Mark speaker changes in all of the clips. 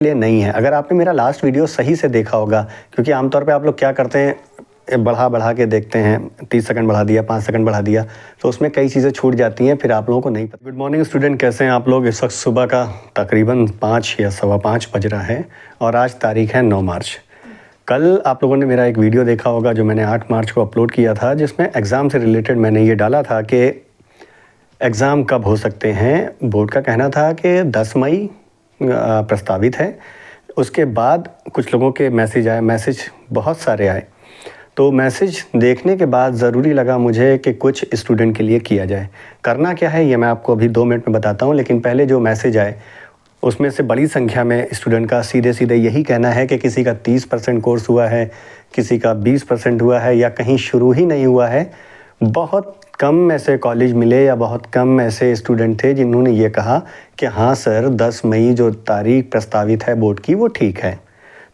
Speaker 1: लिए नहीं है। अगर आपने मेरा लास्ट वीडियो सही से देखा होगा, क्योंकि आमतौर पे आप लोग क्या करते हैं, बढ़ा के देखते हैं, 30 सेकंड बढ़ा दिया, 5 सेकंड बढ़ा दिया, तो उसमें कई चीज़ें छूट जाती हैं, फिर आप लोगों को नहीं पता। गुड मॉर्निंग स्टूडेंट, कैसे हैं आप लोग। इस वक्त सुबह का तकरीबन 5 या सवा 5 बज रहा है और आज तारीख है 9 मार्च। कल आप लोगों ने मेरा एक वीडियो देखा होगा जो मैंने 8 मार्च को अपलोड किया था, जिसमें एग्ज़ाम से रिलेटेड मैंने ये डाला था कि एग्ज़ाम कब हो सकते हैं। बोर्ड का कहना था कि 10 मई प्रस्तावित है। उसके बाद कुछ लोगों के मैसेज बहुत सारे आए, तो मैसेज देखने के बाद ज़रूरी लगा मुझे कि कुछ स्टूडेंट के लिए किया जाए। करना क्या है ये मैं आपको अभी 2 मिनट में बताता हूँ, लेकिन पहले जो मैसेज आए उसमें से बड़ी संख्या में स्टूडेंट का सीधे यही कहना है कि किसी का 30% कोर्स हुआ है, किसी का 20% हुआ है, या कहीं शुरू ही नहीं हुआ है। बहुत कम ऐसे कॉलेज मिले या बहुत कम ऐसे स्टूडेंट थे जिन्होंने ये कहा कि हाँ सर, 10 मई जो तारीख प्रस्तावित है बोर्ड की वो ठीक है।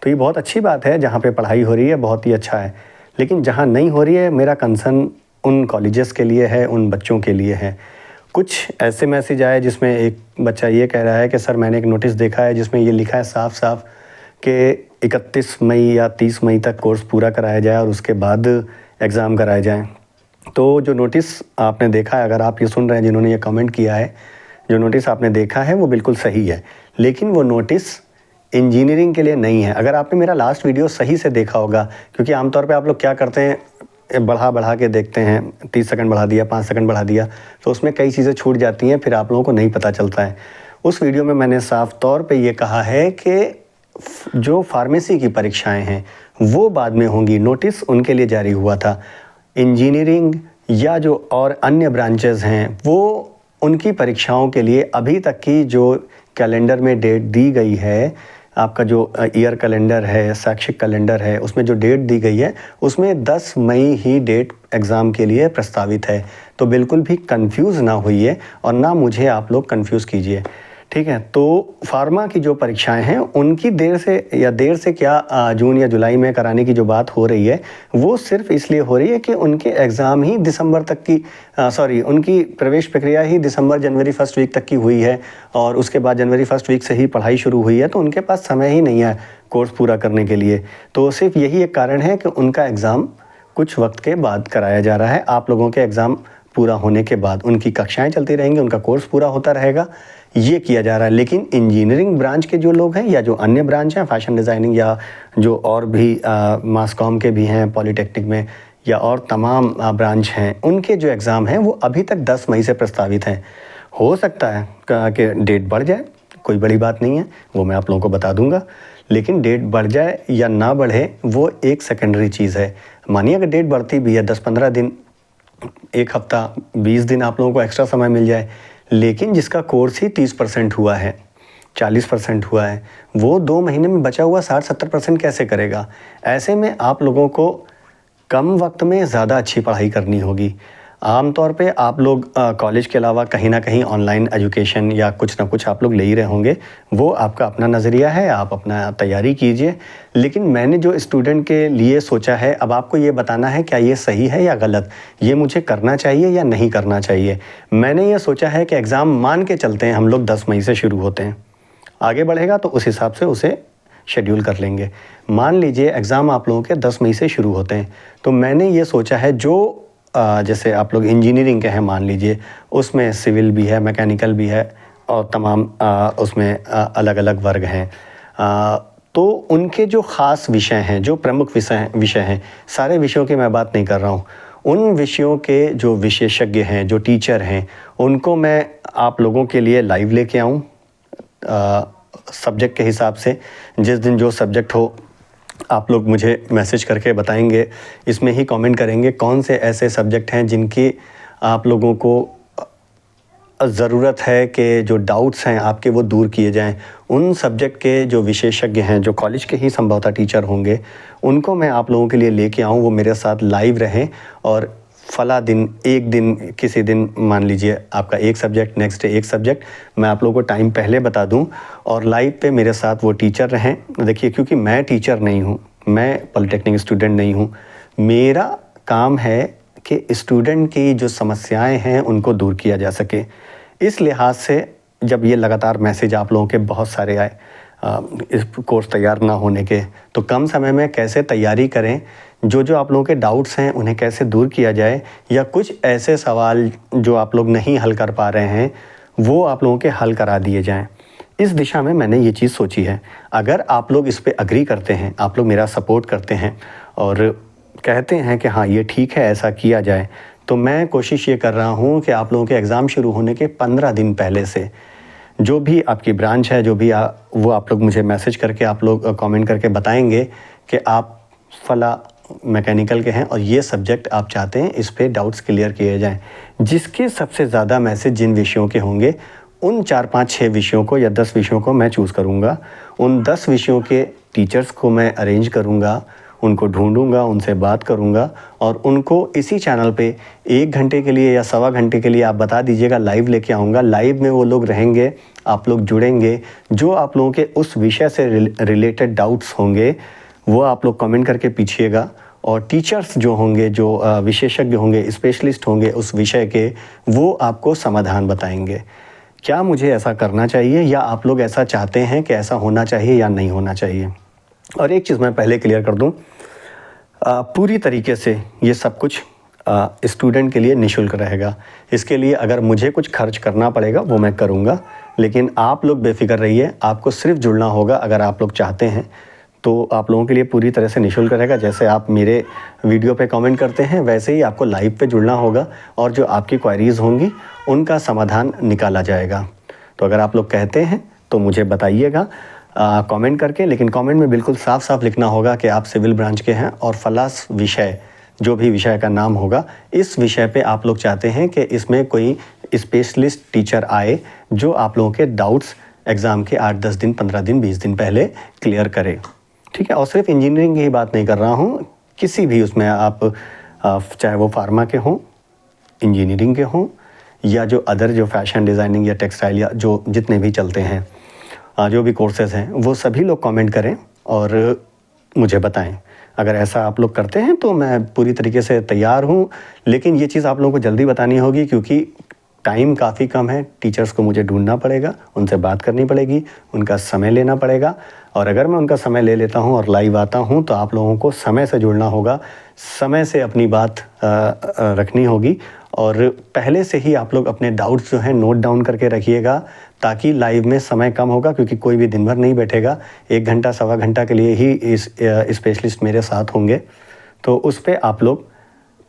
Speaker 1: तो ये बहुत अच्छी बात है, जहाँ पे पढ़ाई हो रही है बहुत ही अच्छा है। लेकिन जहाँ नहीं हो रही है, मेरा कंसर्न उन कॉलेजेस के लिए है, उन बच्चों के लिए है। कुछ ऐसे मैसेज आए जिसमें एक बच्चा ये कह रहा है कि सर मैंने एक नोटिस देखा है जिसमें ये लिखा है साफ साफ कि 31 मई या 30 मई तक कोर्स पूरा कराया जाए और उसके बाद एग्ज़ाम कराए जाएँ। तो जो नोटिस आपने देखा है, अगर आप ये सुन रहे हैं जिन्होंने ये कमेंट किया है, जो नोटिस आपने देखा है वो बिल्कुल सही है, लेकिन वो नोटिस इंजीनियरिंग के लिए नहीं है। अगर आपने मेरा लास्ट वीडियो सही से देखा होगा, क्योंकि आमतौर पे आप लोग क्या करते हैं, बढ़ा के देखते हैं, 30 सेकंड बढ़ा दिया, 5 सेकंड बढ़ा दिया, तो उसमें कई चीज़ें छूट जाती हैं, फिर आप लोगों को नहीं पता चलता है। उस वीडियो में मैंने साफ तौर पे ये कहा है कि जो फार्मेसी की परीक्षाएं हैं वो बाद में होंगी, नोटिस उनके लिए जारी हुआ था। इंजीनियरिंग या जो और अन्य ब्रांचेस हैं वो उनकी परीक्षाओं के लिए अभी तक की जो कैलेंडर में डेट दी गई है, आपका जो ईयर कैलेंडर है, शैक्षिक कैलेंडर है, उसमें जो डेट दी गई है उसमें 10 मई ही डेट एग्ज़ाम के लिए प्रस्तावित है। तो बिल्कुल भी कंफ्यूज ना होइए और ना मुझे आप लोग कंफ्यूज कीजिए, ठीक है। तो फार्मा की जो परीक्षाएं हैं उनकी देर से क्या जून या जुलाई में कराने की जो बात हो रही है वो सिर्फ इसलिए हो रही है कि उनके एग्ज़ाम ही दिसंबर तक की उनकी प्रवेश प्रक्रिया ही दिसंबर जनवरी फर्स्ट वीक तक की हुई है और उसके बाद जनवरी फर्स्ट वीक से ही पढ़ाई शुरू हुई है, तो उनके पास समय ही नहीं है कोर्स पूरा करने के लिए। तो सिर्फ यही एक कारण है कि उनका एग्ज़ाम कुछ वक्त के बाद कराया जा रहा है। आप लोगों के एग्ज़ाम पूरा होने के बाद उनकी कक्षाएं चलती रहेंगी, उनका कोर्स पूरा होता रहेगा, ये किया जा रहा है। लेकिन इंजीनियरिंग ब्रांच के जो लोग हैं या जो अन्य ब्रांच हैं, फैशन डिज़ाइनिंग या जो और भी मास कॉम के भी हैं, पॉलीटेक्निक में या और तमाम ब्रांच हैं, उनके जो एग्ज़ाम हैं वो अभी तक 10 मई से प्रस्तावित हैं। हो सकता है कि डेट बढ़ जाए, कोई बड़ी बात नहीं है, वो मैं आप लोगों को बता दूंगा। लेकिन डेट बढ़ जाए या ना बढ़े वो एक सेकेंडरी चीज़ है। मानिए अगर डेट बढ़ती भी है 10-15 दिन, एक हफ्ता, 20 दिन आप लोगों को एक्स्ट्रा समय मिल जाए, लेकिन जिसका कोर्स ही 30% हुआ है, 40% हुआ है, वो 2 महीने में बचा हुआ 60-70% कैसे करेगा। ऐसे में आप लोगों को कम वक्त में ज़्यादा अच्छी पढ़ाई करनी होगी। आमतौर पे आप लोग कॉलेज के अलावा कहीं ना कहीं ऑनलाइन एजुकेशन या कुछ ना कुछ आप लोग ले ही रहे होंगे, वो आपका अपना नज़रिया है, आप अपना तैयारी कीजिए। लेकिन मैंने जो स्टूडेंट के लिए सोचा है, अब आपको ये बताना है क्या ये सही है या गलत, ये मुझे करना चाहिए या नहीं करना चाहिए। मैंने ये सोचा है कि एग्ज़ाम मान के चलते हैं हम लोग 10 मई से शुरू होते हैं, आगे बढ़ेगा तो उस हिसाब से उसे शेड्यूल कर लेंगे। मान लीजिए एग्ज़ाम आप लोगों के 10 मई से शुरू होते हैं, तो मैंने ये सोचा है जो जैसे आप लोग इंजीनियरिंग के हैं मान लीजिए, उसमें सिविल भी है, मैकेनिकल भी है और तमाम उसमें अलग अलग वर्ग हैं। तो उनके जो ख़ास विषय हैं, जो प्रमुख विषय हैं, सारे विषयों की मैं बात नहीं कर रहा हूँ, उन विषयों के जो विशेषज्ञ हैं, जो टीचर हैं, उनको मैं आप लोगों के लिए लाइव लेके आऊँ सब्जेक्ट के हिसाब से। जिस दिन जो सब्जेक्ट हो आप लोग मुझे मैसेज करके बताएंगे, इसमें ही कमेंट करेंगे कौन से ऐसे सब्जेक्ट हैं जिनकी आप लोगों को ज़रूरत है कि जो डाउट्स हैं आपके वो दूर किए जाएं। उन सब्जेक्ट के जो विशेषज्ञ हैं, जो कॉलेज के ही संभवतः टीचर होंगे, उनको मैं आप लोगों के लिए लेके आऊँ, वो मेरे साथ लाइव रहें और फला दिन, एक दिन, किसी दिन मान लीजिए आपका एक सब्जेक्ट, नेक्स्ट डे एक सब्जेक्ट, मैं आप लोगों को टाइम पहले बता दूं और लाइव पे मेरे साथ वो टीचर रहें। देखिए क्योंकि मैं टीचर नहीं हूं, मैं पॉलिटेक्निक स्टूडेंट नहीं हूं, मेरा काम है कि स्टूडेंट की जो समस्याएं हैं उनको दूर किया जा सके। इस लिहाज से जब ये लगातार मैसेज आप लोगों के बहुत सारे आए, इस कोर्स तैयार ना होने के, तो कम समय में कैसे तैयारी करें, जो जो आप लोगों के डाउट्स हैं उन्हें कैसे दूर किया जाए, या कुछ ऐसे सवाल जो आप लोग नहीं हल कर पा रहे हैं वो आप लोगों के हल करा दिए जाएं। इस दिशा में मैंने ये चीज़ सोची है। अगर आप लोग इस पे एग्री करते हैं, आप लोग मेरा सपोर्ट करते हैं और कहते हैं कि हाँ ये ठीक है, ऐसा किया जाए, तो मैं कोशिश ये कर रहा हूँ कि आप लोगों के एग्ज़ाम शुरू होने के 15 दिन पहले से जो भी आपकी ब्रांच है, जो भी वो आप लोग मुझे मैसेज करके, आप लोग कमेंट करके बताएंगे कि आप फला मैकेनिकल के हैं और ये सब्जेक्ट आप चाहते हैं, इस पे डाउट्स क्लियर किए जाएं। जिसके सबसे ज़्यादा मैसेज जिन विषयों के होंगे उन 4, 5, 6 विषयों को या 10 विषयों को मैं चूज़ करूँगा। उन 10 विषयों के टीचर्स को मैं अरेंज करूँगा, उनको ढूंढूंगा, उनसे बात करूंगा और उनको इसी चैनल पे 1 घंटे के लिए या सवा घंटे के लिए आप बता दीजिएगा, लाइव लेके आऊँगा। लाइव में वो लोग रहेंगे, आप लोग जुड़ेंगे, जो आप लोगों के उस विषय से रिलेटेड डाउट्स होंगे वो आप लोग कमेंट करके पूछिएगा और टीचर्स जो होंगे, जो विशेषज्ञ होंगे, स्पेशलिस्ट होंगे उस विषय के, वो आपको समाधान बताएंगे। क्या मुझे ऐसा करना चाहिए या आप लोग ऐसा चाहते हैं कि ऐसा होना चाहिए या नहीं होना चाहिए? और एक चीज़ मैं पहले क्लियर कर दूं, पूरी तरीके से ये सब कुछ स्टूडेंट के लिए निःशुल्क रहेगा। इसके लिए अगर मुझे कुछ खर्च करना पड़ेगा वो मैं करूँगा, लेकिन आप लोग बेफिक्र रहिए, आपको सिर्फ जुड़ना होगा। अगर आप लोग चाहते हैं तो आप लोगों के लिए पूरी तरह से निःशुल्क रहेगा। जैसे आप मेरे वीडियो पे कमेंट करते हैं वैसे ही आपको लाइव पे जुड़ना होगा और जो आपकी क्वेरीज़ होंगी उनका समाधान निकाला जाएगा। तो अगर आप लोग कहते हैं तो मुझे बताइएगा कमेंट करके, लेकिन कमेंट में बिल्कुल साफ साफ लिखना होगा कि आप सिविल ब्रांच के हैं और फलास विषय, जो भी विषय का नाम होगा, इस विषय पे आप लोग चाहते हैं कि इसमें कोई स्पेशलिस्ट टीचर आए जो आप लोगों के डाउट्स एग्ज़ाम के 8, 10 दिन, 15 दिन, 20 दिन पहले क्लियर करे। ठीक है। और सिर्फ इंजीनियरिंग की ही बात नहीं कर रहा हूँ, किसी भी उसमें आप चाहे वो फार्मा के हों, इंजीनियरिंग के हों, या जो अदर जो फैशन डिज़ाइनिंग या टेक्सटाइल या जो जितने भी चलते हैं, जो भी कोर्सेज़ हैं, वो सभी लोग कमेंट करें और मुझे बताएं। अगर ऐसा आप लोग करते हैं तो मैं पूरी तरीके से तैयार हूँ, लेकिन ये चीज़ आप लोगों को जल्दी बतानी होगी क्योंकि टाइम काफ़ी कम है। टीचर्स को मुझे ढूंढना पड़ेगा, उनसे बात करनी पड़ेगी, उनका समय लेना पड़ेगा। और अगर मैं उनका समय ले लेता हूँ और लाइव आता हूँ तो आप लोगों को समय से जुड़ना होगा, समय से अपनी बात रखनी होगी और पहले से ही आप लोग अपने डाउट्स जो हैं नोट डाउन करके रखिएगा, ताकि लाइव में समय कम होगा क्योंकि कोई भी दिन भर नहीं बैठेगा। 1 घंटा, सवा घंटा के लिए ही इस स्पेशलिस्ट मेरे साथ होंगे। तो उस पर आप लोग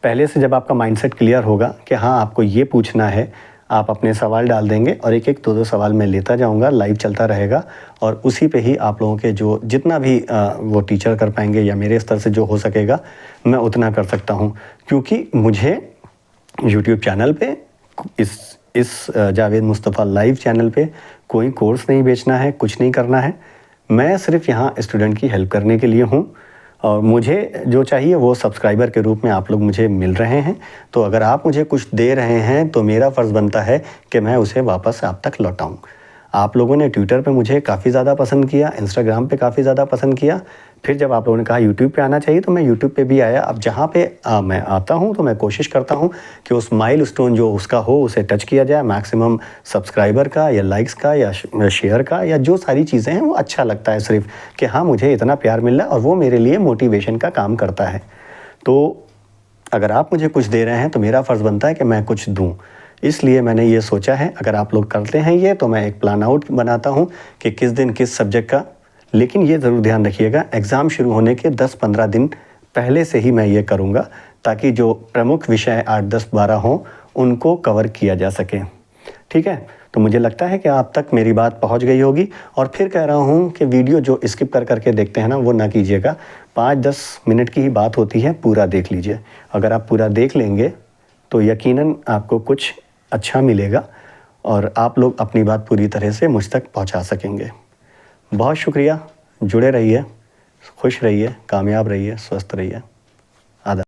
Speaker 1: पहले से, जब आपका माइंडसेट क्लियर होगा कि हाँ आपको ये पूछना है, आप अपने सवाल डाल देंगे और एक एक 2-2 सवाल मैं लेता जाऊंगा, लाइव चलता रहेगा और उसी पे ही आप लोगों के जो जितना भी वो टीचर कर पाएंगे या मेरे स्तर से जो हो सकेगा मैं उतना कर सकता हूँ। क्योंकि मुझे यूट्यूब चैनल पे इस जावेद मुस्तफ़ा लाइव चैनल पे कोई कोर्स नहीं बेचना है, कुछ नहीं करना है। मैं सिर्फ यहाँ स्टूडेंट की हेल्प करने के लिए हूँ और मुझे जो चाहिए वो सब्सक्राइबर के रूप में आप लोग मुझे मिल रहे हैं। तो अगर आप मुझे कुछ दे रहे हैं तो मेरा फ़र्ज़ बनता है कि मैं उसे वापस आप तक लौटाऊँ। आप लोगों ने ट्विटर पे मुझे काफ़ी ज़्यादा पसंद किया, इंस्टाग्राम पे काफ़ी ज़्यादा पसंद किया। फिर जब आप लोगों ने कहा यूट्यूब पे आना चाहिए तो मैं यूट्यूब पे भी आया। अब जहाँ पे मैं आता हूँ तो मैं कोशिश करता हूँ कि उस माइलस्टोन जो उसका हो उसे टच किया जाए, मैक्सिमम सब्सक्राइबर का या लाइक्स का या शेयर का या जो सारी चीज़ें हैं वो अच्छा लगता है सिर्फ कि हाँ मुझे इतना प्यार मिल रहा है और वो मेरे लिए मोटिवेशन का काम करता है। तो अगर आप मुझे कुछ दे रहे हैं तो मेरा फ़र्ज़ बनता है कि मैं कुछ दूँ। इसलिए मैंने ये सोचा है, अगर आप लोग करते हैं ये तो मैं एक प्लान आउट बनाता हूँ कि किस दिन किस सब्जेक्ट का। लेकिन ये ज़रूर ध्यान रखिएगा एग्ज़ाम शुरू होने के 10-15 दिन पहले से ही मैं ये करूँगा ताकि जो प्रमुख विषय 8, 10, 12 हों उनको कवर किया जा सके। ठीक है। तो मुझे लगता है कि आप तक मेरी बात पहुंच गई होगी। और फिर कह रहा हूं कि वीडियो जो स्किप कर करके देखते हैं ना वो ना कीजिएगा। 5-10 मिनट की ही बात होती है, पूरा देख लीजिए। अगर आप पूरा देख लेंगे तो यकीनन आपको कुछ अच्छा मिलेगा और आप लोग अपनी बात पूरी तरह से मुझ तक पहुंचा सकेंगे। बहुत शुक्रिया, जुड़े रहिए, खुश रहिए, कामयाब रहिए, स्वस्थ रहिए। आदाब।